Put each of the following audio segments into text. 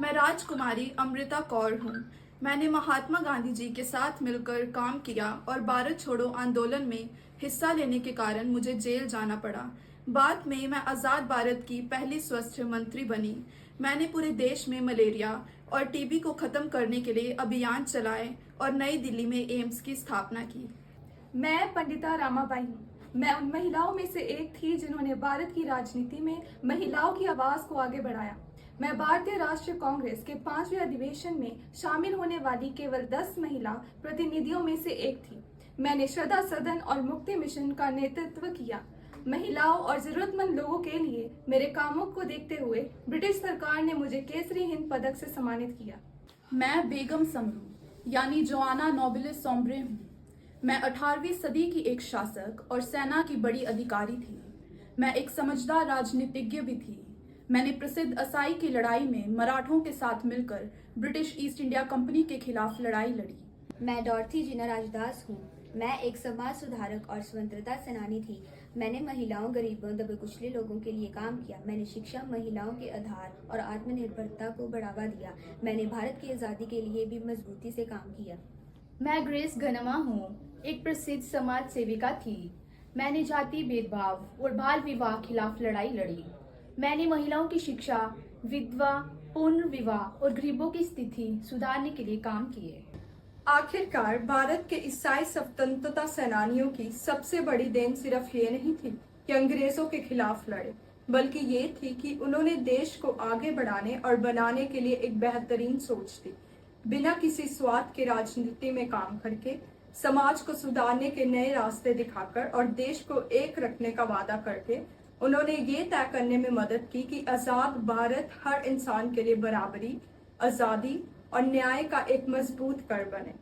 मैं राजकुमारी अमृता कौर हूँ। मैंने महात्मा गांधी जी के साथ मिलकर काम किया और भारत छोड़ो आंदोलन में हिस्सा लेने के कारण मुझे जेल जाना पड़ा। बाद में मैं आज़ाद भारत की पहली स्वास्थ्य मंत्री बनी। मैंने पूरे देश में मलेरिया और टीबी को खत्म करने के लिए अभियान चलाए और नई दिल्ली में एम्स की स्थापना की। मैं पंडिता रामाबाई हूँ। मैं उन महिलाओं में से एक थी जिन्होंने भारत की राजनीति में महिलाओं की आवाज को आगे बढ़ाया। मैं भारतीय राष्ट्रीय कांग्रेस के 5वें अधिवेशन में शामिल होने वाली केवल 10 महिला प्रतिनिधियों में से एक थी। मैंने श्रद्धा सदन और मुक्ति मिशन का नेतृत्व किया। महिलाओं और जरूरतमंद लोगों के लिए मेरे कामों को देखते हुए ब्रिटिश सरकार ने मुझे केसरी हिंद पदक से सम्मानित किया। मैं बेगम समरू यानी जोआना नोबिलिस सोम्ब्रे हूँ। मैं 18वीं सदी की एक शासक और सेना की बड़ी अधिकारी थी। मैं एक समझदार राजनीतिज्ञ भी थी। मैंने प्रसिद्ध असाई की लड़ाई में मराठों के साथ मिलकर ब्रिटिश ईस्ट इंडिया कंपनी के खिलाफ लड़ाई लड़ी। मैं डॉर्थी जिना राजदास हूँ। मैं एक समाज सुधारक और स्वतंत्रता सेनानी थी। मैंने महिलाओं, गरीबों, दबे कुचले लोगों के लिए काम किया। मैंने शिक्षा, महिलाओं के आधार और आत्मनिर्भरता को बढ़ावा दिया। मैंने भारत की आज़ादी के लिए भी मजबूती से काम किया। मैं ग्रेस घनमा हूँ, एक प्रसिद्ध समाज सेविका थी। मैंने जाति भेदभाव और बाल विवाह खिलाफ लड़ाई लड़ी। मैंने महिलाओं की शिक्षा, विधवा, पुनर्विवाह और गरीबों की स्थिति सुधारने के लिए काम किए। आखिरकार भारत के ईसाई स्वतंत्रता सेनानियों की सबसे बड़ी देन सिर्फ ये नहीं थी कि अंग्रेजों के खिलाफ लड़े, बल्कि ये थी कि उन्होंने देश को आगे बढ़ाने और बनाने के लिए एक बेहतरीन सोच थी। बिना किसी स्वार्थ के राजनीति में काम करके, समाज को सुधारने के नए रास्ते दिखाकर और देश को एक रखने का वादा करके उन्होंने ये तय करने में मदद की कि आजाद भारत हर इंसान के लिए बराबरी, आजादी और न्याय का एक मजबूत कर बने।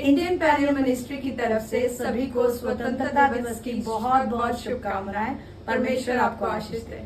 इंडियन पैरियल मिनिस्ट्री की तरफ से सभी को स्वतंत्रता दिवस की बहुत बहुत शुभकामनाएं। परमेश्वर आपको आशीष दे।